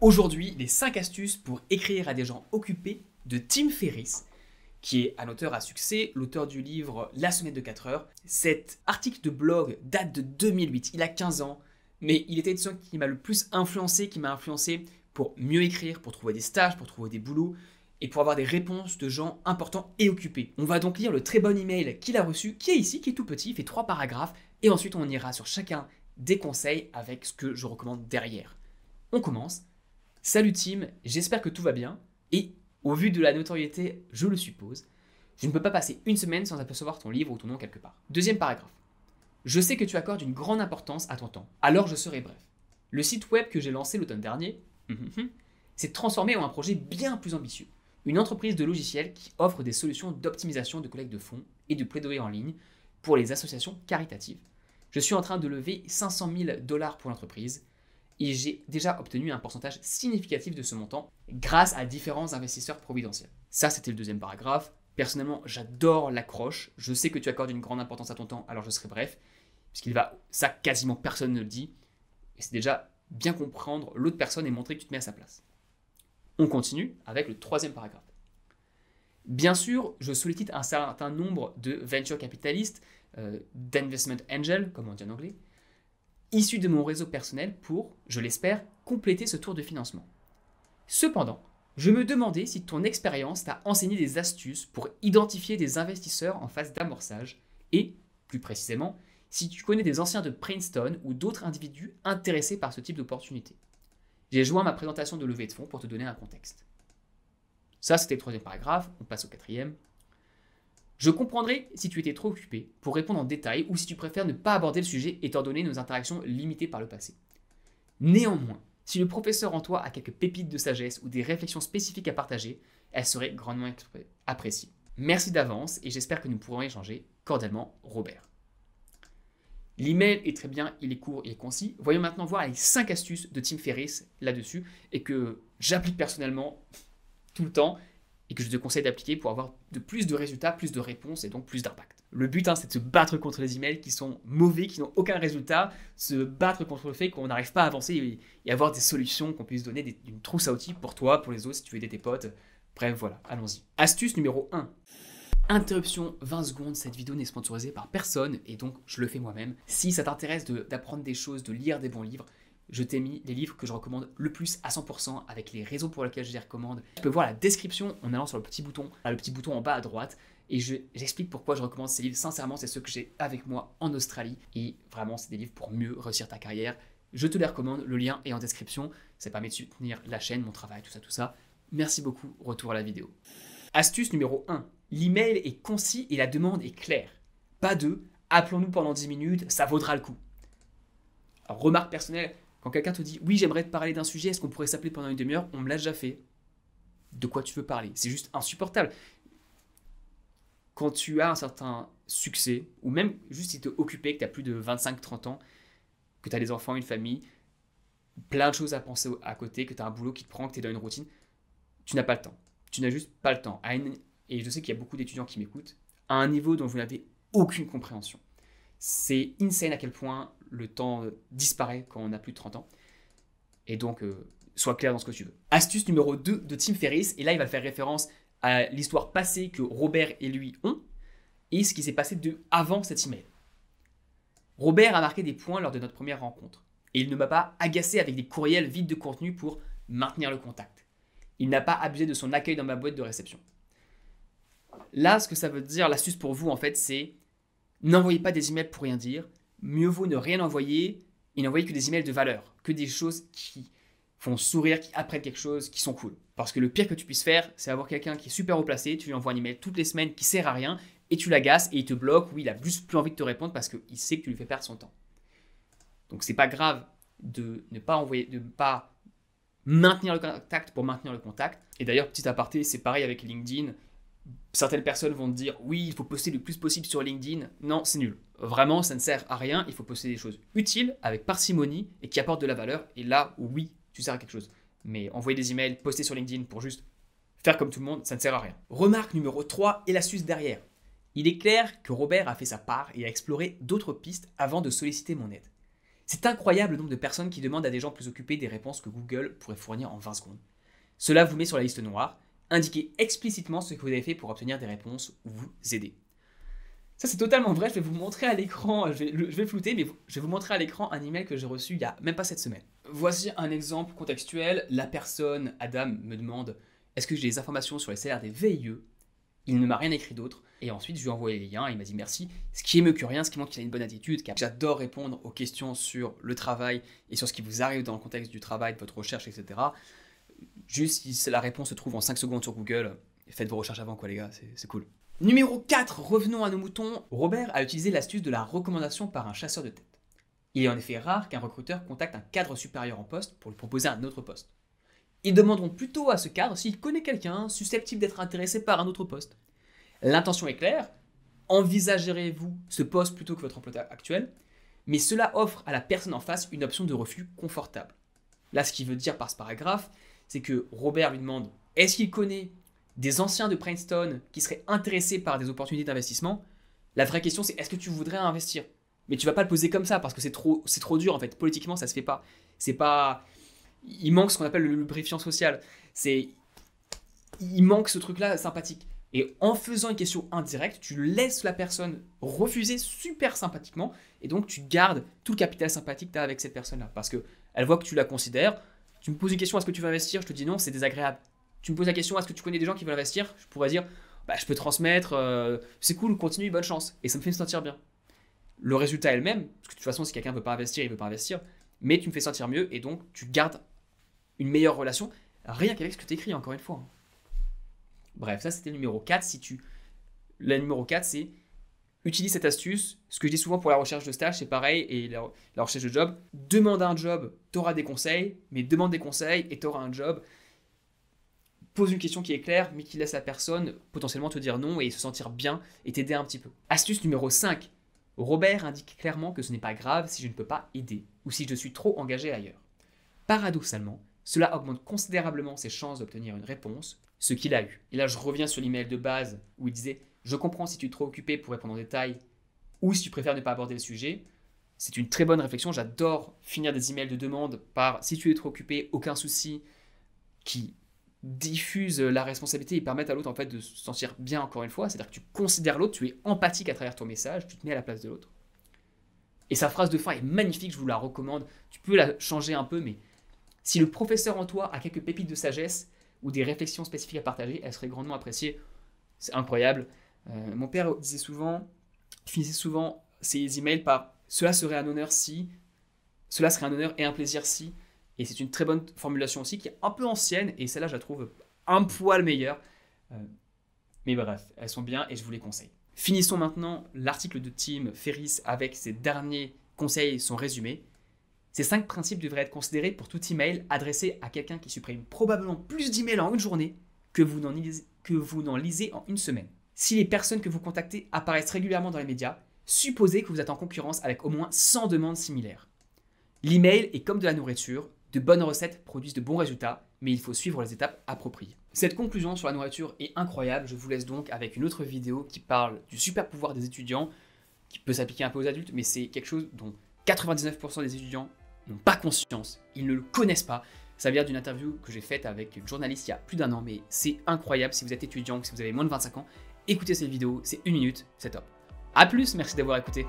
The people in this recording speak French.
Aujourd'hui, les 5 astuces pour écrire à des gens occupés de Tim Ferriss, qui est un auteur à succès, l'auteur du livre La semaine de 4 heures. Cet article de blog date de 2008, il a 15 ans, mais il était celui qui m'a le plus influencé, qui m'a influencé pour mieux écrire, pour trouver des stages, pour trouver des boulots, et pour avoir des réponses de gens importants et occupés. On va donc lire le très bon email qu'il a reçu, qui est ici, qui est tout petit, il fait 3 paragraphes, et ensuite on ira sur chacun des conseils avec ce que je recommande derrière. On commence. Salut Tim, j'espère que tout va bien, et au vu de la notoriété, je le suppose, je ne peux pas passer une semaine sans apercevoir ton livre ou ton nom quelque part. Deuxième paragraphe. Je sais que tu accordes une grande importance à ton temps, alors je serai bref. Le site web que j'ai lancé l'automne dernier s'est transformé en un projet bien plus ambitieux. Une entreprise de logiciels qui offre des solutions d'optimisation de collecte de fonds et de plaidoyer en ligne pour les associations caritatives. Je suis en train de lever 500 000 $ pour l'entreprise et j'ai déjà obtenu un pourcentage significatif de ce montant grâce à différents investisseurs providentiels. Ça, c'était le deuxième paragraphe. Personnellement, j'adore l'accroche. Je sais que tu accordes une grande importance à ton temps, alors je serai bref. Ça, quasiment personne ne le dit. Et c'est déjà bien comprendre l'autre personne et montrer que tu te mets à sa place. On continue avec le troisième paragraphe. Bien sûr, je sollicite un certain nombre de venture capitalistes, d'investment angels, comme on dit en anglais, issus de mon réseau personnel pour, je l'espère, compléter ce tour de financement. Cependant, je me demandais si ton expérience t'a enseigné des astuces pour identifier des investisseurs en phase d'amorçage et, plus précisément, si tu connais des anciens de Princeton ou d'autres individus intéressés par ce type d'opportunité. J'ai joint ma présentation de levée de fonds pour te donner un contexte. Ça, c'était le troisième paragraphe. On passe au quatrième. Je comprendrai si tu étais trop occupé pour répondre en détail ou si tu préfères ne pas aborder le sujet étant donné nos interactions limitées par le passé. Néanmoins, si le professeur en toi a quelques pépites de sagesse ou des réflexions spécifiques à partager, elles seraient grandement appréciées. Merci d'avance et j'espère que nous pourrons échanger. Cordialement, Robert. L'email est très bien, il est court et concis. Voyons maintenant voir les 5 astuces de Tim Ferriss là-dessus et que j'applique personnellement tout le temps et que je te conseille d'appliquer pour avoir plus de résultats, plus de réponses et donc plus d'impact. Le but, c'est de se battre contre les emails qui sont mauvais, qui n'ont aucun résultat, se battre contre le fait qu'on n'arrive pas à avancer et avoir des solutions qu'on puisse donner, une trousse à outils pour toi, pour les autres, si tu veux aider tes potes. Bref, voilà, allons-y. Astuce numéro 1. Interruption 20 secondes, cette vidéo n'est sponsorisée par personne et donc je le fais moi-même. Si ça t'intéresse d'apprendre des choses, de lire des bons livres, je t'ai mis les livres que je recommande le plus à 100% avec les raisons pour lesquelles je les recommande. Tu peux voir la description en allant sur le petit bouton en bas à droite et j'explique pourquoi je recommande ces livres. Sincèrement, c'est ceux que j'ai avec moi en Australie et vraiment, c'est des livres pour mieux réussir ta carrière. Je te les recommande, le lien est en description. Ça permet de soutenir la chaîne, mon travail, tout ça. Merci beaucoup, retour à la vidéo. Astuce numéro 1. L'email est concis et la demande est claire. Pas de « appelons-nous pendant 10 minutes, ça vaudra le coup ». Alors, remarque personnelle, quand quelqu'un te dit « oui, j'aimerais te parler d'un sujet, est-ce qu'on pourrait s'appeler pendant une demi-heure ?» On me l'a déjà fait. De quoi tu veux parler? C'est juste insupportable. Quand tu as un certain succès, ou même juste si tu es occupé, que tu as plus de 25-30 ans, que tu as des enfants, une famille, plein de choses à penser à côté, que tu as un boulot qui te prend, que tu es dans une routine, tu n'as pas le temps. Tu n'as juste pas le temps. Et je sais qu'il y a beaucoup d'étudiants qui m'écoutent, à un niveau dont vous n'avez aucune compréhension. C'est insane à quel point le temps disparaît quand on a plus de 30 ans. Et donc, sois clair dans ce que tu veux. Astuce numéro 2 de Tim Ferriss, et là il va faire référence à l'histoire passée que Robert et lui ont, et ce qui s'est passé avant cet email. Robert a marqué des points lors de notre première rencontre, et il ne m'a pas agacé avec des courriels vides de contenu pour maintenir le contact. Il n'a pas abusé de son accueil dans ma boîte de réception. Là, ce que ça veut dire, l'astuce pour vous, en fait, c'est n'envoyez pas des emails pour rien dire. Mieux vaut ne rien envoyer et n'envoyer que des emails de valeur, que des choses qui font sourire, qui apprennent quelque chose, qui sont cool. Parce que le pire que tu puisses faire, c'est avoir quelqu'un qui est super haut placé, tu lui envoies un email toutes les semaines qui sert à rien et tu l'agaces et il te bloque ou il a juste plus envie de te répondre parce qu'il sait que tu lui fais perdre son temps. Donc, c'est pas grave de ne pas envoyer, de ne pas maintenir le contact pour maintenir le contact. Et d'ailleurs, petit aparté, c'est pareil avec LinkedIn. Certaines personnes vont te dire « oui, il faut poster le plus possible sur LinkedIn ». Non, c'est nul. Vraiment, ça ne sert à rien. Il faut poster des choses utiles, avec parcimonie et qui apportent de la valeur. Et là, oui, tu sers à quelque chose. Mais envoyer des emails, poster sur LinkedIn pour juste faire comme tout le monde, ça ne sert à rien. Remarque numéro 3 et l'astuce derrière. Il est clair que Robert a fait sa part et a exploré d'autres pistes avant de solliciter mon aide. C'est incroyable le nombre de personnes qui demandent à des gens plus occupés des réponses que Google pourrait fournir en 20 secondes. Cela vous met sur la liste noire. Indiquez explicitement ce que vous avez fait pour obtenir des réponses ou vous aider. Ça, c'est totalement vrai. Je vais vous montrer à l'écran, je vais flouter, mais je vais vous montrer à l'écran un email que j'ai reçu il n'y a même pas cette semaine. Voici un exemple contextuel. La personne, Adam, me demande est-ce que j'ai des informations sur les salaires des VIE? Il ne m'a rien écrit d'autre. Et ensuite, je lui ai envoyé les liens. Il m'a dit merci. Ce qui est mieux que rien, ce qui montre qu'il a une bonne attitude. Car j'adore répondre aux questions sur le travail et sur ce qui vous arrive dans le contexte du travail, de votre recherche, etc. Juste si la réponse se trouve en 5 secondes sur Google, faites vos recherches avant, quoi, les gars. C'est cool. Numéro 4, revenons à nos moutons. Robert a utilisé l'astuce de la recommandation par un chasseur de tête. Il est en effet rare qu'un recruteur contacte un cadre supérieur en poste pour lui proposer un autre poste. Ils demanderont plutôt à ce cadre s'il connaît quelqu'un susceptible d'être intéressé par un autre poste. L'intention est claire, envisagerez-vous ce poste plutôt que votre emploi actuel, mais cela offre à la personne en face une option de refus confortable. Là, ce qu'il veut dire par ce paragraphe, c'est que Robert lui demande est-ce qu'il connaît des anciens de Princeton qui seraient intéressés par des opportunités d'investissement? La vraie question, c'est est-ce que tu voudrais investir? Mais tu vas pas le poser comme ça parce que c'est trop dur en fait. Politiquement, ça se fait pas. Il manque ce qu'on appelle le lubrifiant social. Il manque ce truc-là sympathique. Et en faisant une question indirecte, tu laisses la personne refuser super sympathiquement et donc tu gardes tout le capital sympathique que tu as avec cette personne-là parce qu'elle voit que tu la considères. Tu me poses une question, est-ce que tu veux investir? Je te dis non, c'est désagréable. Tu me poses la question, est-ce que tu connais des gens qui veulent investir? Je pourrais dire, je peux transmettre, c'est cool, continue, bonne chance. Et ça me fait me sentir bien. Le résultat est le même, parce que de toute façon, si quelqu'un ne veut pas investir, il ne veut pas investir. Mais tu me fais sentir mieux et donc tu gardes une meilleure relation, rien qu'avec ce que tu écris, encore une fois. Bref, ça c'était le numéro 4. Le numéro 4, c'est utilise cette astuce. Ce que je dis souvent pour la recherche de stage, c'est pareil, et la recherche de job. Demande un job, tu auras des conseils, mais demande des conseils et tu auras un job. Pose une question qui est claire, mais qui laisse la personne potentiellement te dire non et se sentir bien et t'aider un petit peu. Astuce numéro 5. Robert indique clairement que ce n'est pas grave si je ne peux pas aider ou si je suis trop engagé ailleurs. Paradoxalement, cela augmente considérablement ses chances d'obtenir une réponse, ce qu'il a eu. Et là, je reviens sur l'email de base où il disait « Je comprends si tu es trop occupé pour répondre en détail ou si tu préfères ne pas aborder le sujet. » C'est une très bonne réflexion. J'adore finir des emails de demande par « Si tu es trop occupé, aucun souci » qui diffuse la responsabilité et permettent à l'autre en fait de se sentir bien encore une fois. C'est-à-dire que tu considères l'autre, tu es empathique à travers ton message, tu te mets à la place de l'autre. Et sa phrase de fin est magnifique, je vous la recommande. Tu peux la changer un peu, mais si le professeur en toi a quelques pépites de sagesse ou des réflexions spécifiques à partager, elle serait grandement appréciée. C'est incroyable. Mon père finissait souvent ses emails par « Cela serait un honneur si », « Cela serait un honneur et un plaisir si ». Et c'est une très bonne formulation aussi qui est un peu ancienne et celle-là je la trouve un poil meilleure. Mais bref, elles sont bien et je vous les conseille. Finissons maintenant l'article de Tim Ferriss avec ses derniers conseils, son résumé. Ces 5 principes devraient être considérés pour tout email adressé à quelqu'un qui supprime probablement plus d'emails en une journée que vous n'en lisez en une semaine. Si les personnes que vous contactez apparaissent régulièrement dans les médias, supposez que vous êtes en concurrence avec au moins 100 demandes similaires. L'email est comme de la nourriture. De bonnes recettes produisent de bons résultats, mais il faut suivre les étapes appropriées. Cette conclusion sur la nourriture est incroyable. Je vous laisse donc avec une autre vidéo qui parle du super pouvoir des étudiants, qui peut s'appliquer un peu aux adultes, mais c'est quelque chose dont 99% des étudiants n'ont pas conscience, ils ne le connaissent pas. Ça vient d'une interview que j'ai faite avec une journaliste il y a plus d'1 an, mais c'est incroyable. Si vous êtes étudiant, si vous avez moins de 25 ans, écoutez cette vidéo, c'est 1 minute, c'est top. A plus, merci d'avoir écouté.